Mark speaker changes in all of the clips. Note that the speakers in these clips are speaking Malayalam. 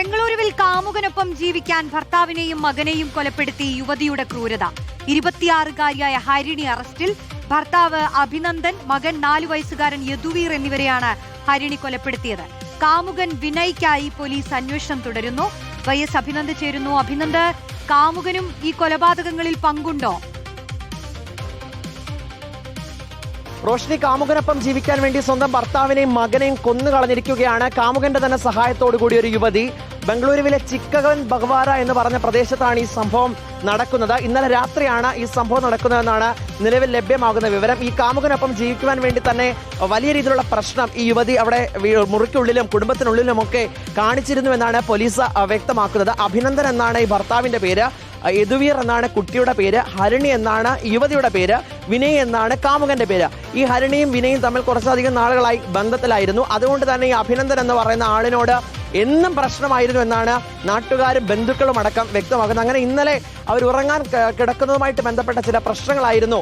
Speaker 1: ബംഗളൂരുവിൽ കാമുകനൊപ്പം ജീവിക്കാൻ ഭർത്താവിനെയും മകനെയും കൊലപ്പെടുത്തി യുവതിയുടെ ക്രൂരത. 26-കാരിയായ ഹരിണി അറസ്റ്റിൽ. ഭർത്താവ് അഭിനന്ദൻ, മകൻ 4 വയസ്സുകാരൻ യദുവീർ എന്നിവരെയാണ് ഹരിണി കൊലപ്പെടുത്തിയത്. കാമുകൻ വിനയ്ക്കായി പോലീസ് അന്വേഷണം തുടരുന്നു. വൈഎസ് അഭിനന്ദ് ചേരുന്നു. അഭിനന്ദ്, കാമുകനും ഈ കൊലപാതകങ്ങളിൽ പങ്കുണ്ടോ?
Speaker 2: റോഷ്നി, കാമുകനൊപ്പം ജീവിക്കാൻ വേണ്ടി സ്വന്തം ഭർത്താവിനെയും മകനെയും കൊന്നുകളഞ്ഞിരിക്കുകയാണ്. കാമുകന്റെ തന്നെ സഹായത്തോടു കൂടി ഒരു യുവതി. ബംഗളൂരുവിലെ ചിക്കഗൻ ബഗ്വാര എന്ന് പറഞ്ഞ പ്രദേശത്താണ് ഈ സംഭവം നടക്കുന്നത്. ഇന്നലെ രാത്രിയാണ് ഈ സംഭവം നടക്കുന്നതെന്നാണ് നിലവിൽ ലഭ്യമാകുന്ന വിവരം. ഈ കാമുകനൊപ്പം ജീവിക്കുവാൻ വേണ്ടി തന്നെ വലിയ രീതിയിലുള്ള പ്രശ്നം ഈ യുവതി അവിടെ മുറിക്കുള്ളിലും കുടുംബത്തിനുള്ളിലുമൊക്കെ കാണിച്ചിരുന്നുവെന്നാണ് പോലീസ് വ്യക്തമാക്കുന്നത്. അഭിനന്ദൻ എന്നാണ് ഈ ഭർത്താവിന്റെ പേര്, യദുവീർ എന്നാണ് കുട്ടിയുടെ പേര്, ഹരിണി എന്നാണ് യുവതിയുടെ പേര്, വിനയ് എന്നാണ് കാമുകന്റെ പേര്. ഈ ഹരിണിയും വിനയും തമ്മിൽ കുറച്ചധികം നാളുകളായി ബന്ധത്തിലായിരുന്നു. അതുകൊണ്ട് തന്നെ ഈ അഭിനന്ദൻ എന്ന് പറയുന്ന ആളിനോട് എന്നും പ്രശ്നമായിരുന്നു എന്നാണ് നാട്ടുകാരും ബന്ധുക്കളും അടക്കം വ്യക്തമാക്കുന്നത്. അങ്ങനെ ഇന്നലെ അവർ ഉറങ്ങാൻ കിടക്കുന്നതുമായിട്ട് ബന്ധപ്പെട്ട ചില പ്രശ്നങ്ങളായിരുന്നു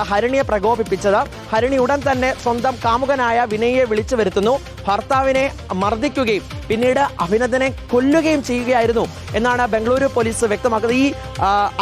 Speaker 2: ഹരിണിയെ പ്രകോപിപ്പിച്ചത്. ഹരിണി ഉടൻ തന്നെ സ്വന്തം കാമുകനായ വിനയെ വിളിച്ചു വരുത്തുന്നു. ഭർത്താവിനെ മർദ്ദിക്കുകയും പിന്നീട് അഭിനന്ദനെ കൊല്ലുകയും ചെയ്യുകയായിരുന്നു എന്നാണ് ബംഗളൂരു പോലീസ് വ്യക്തമാക്കുന്നത്. ഈ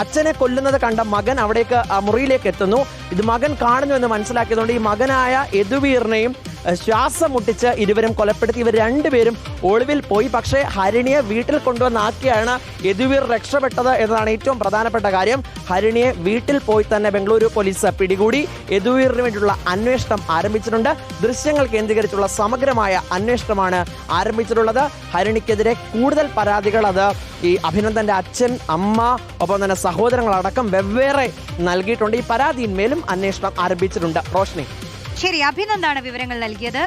Speaker 2: അച്ഛനെ കൊല്ലുന്നത് കണ്ട മകൻ അവിടേക്ക് മുറിയിലേക്ക് എത്തുന്നു. ഇത് മകൻ കാണുന്നു എന്ന് മനസ്സിലാക്കിയതുകൊണ്ട് ഈ മകനായ യദുവീറിനെയും ശ്വാസം മുട്ടിച്ച് ഇരുവരും കൊലപ്പെടുത്തി. ഇവർ രണ്ടുപേരും ഒളിവിൽ പോയി. പക്ഷേ ഹരിണിയെ വീട്ടിൽ കൊണ്ടുവന്നാക്കിയാണ് യദുവീർ രക്ഷപ്പെട്ടത് എന്നതാണ് ഏറ്റവും പ്രധാനപ്പെട്ട കാര്യം. ഹരിണിയെ വീട്ടിൽ പോയി തന്നെ ബംഗളൂരു പോലീസ് പിടികൂടി. യദുവീറിന് വേണ്ടിയുള്ള അന്വേഷണം ആരംഭിച്ചിട്ടുണ്ട്. ദൃശ്യങ്ങൾ കേന്ദ്രീകരിച്ചുള്ള സമഗ്രമായ അന്വേഷണമാണ് ആരംഭിച്ചിട്ടുള്ളത്. ഹരിണിക്കെതിരെ കൂടുതൽ പരാതികൾ അത് ഈ അഭിനന്ദന്റെ അച്ഛൻ, അമ്മ, ഒപ്പം തന്നെ സഹോദരങ്ങളടക്കം വെവ്വേറെ നൽകിയിട്ടുണ്ട്. ഈ പരാതിയിന്മേലും അന്വേഷണം ആരംഭിച്ചിട്ടുണ്ട്. റോഷ്നി,
Speaker 1: ശരി, അഭിനന്ദാണ് വിവരങ്ങൾ നൽകിയത്.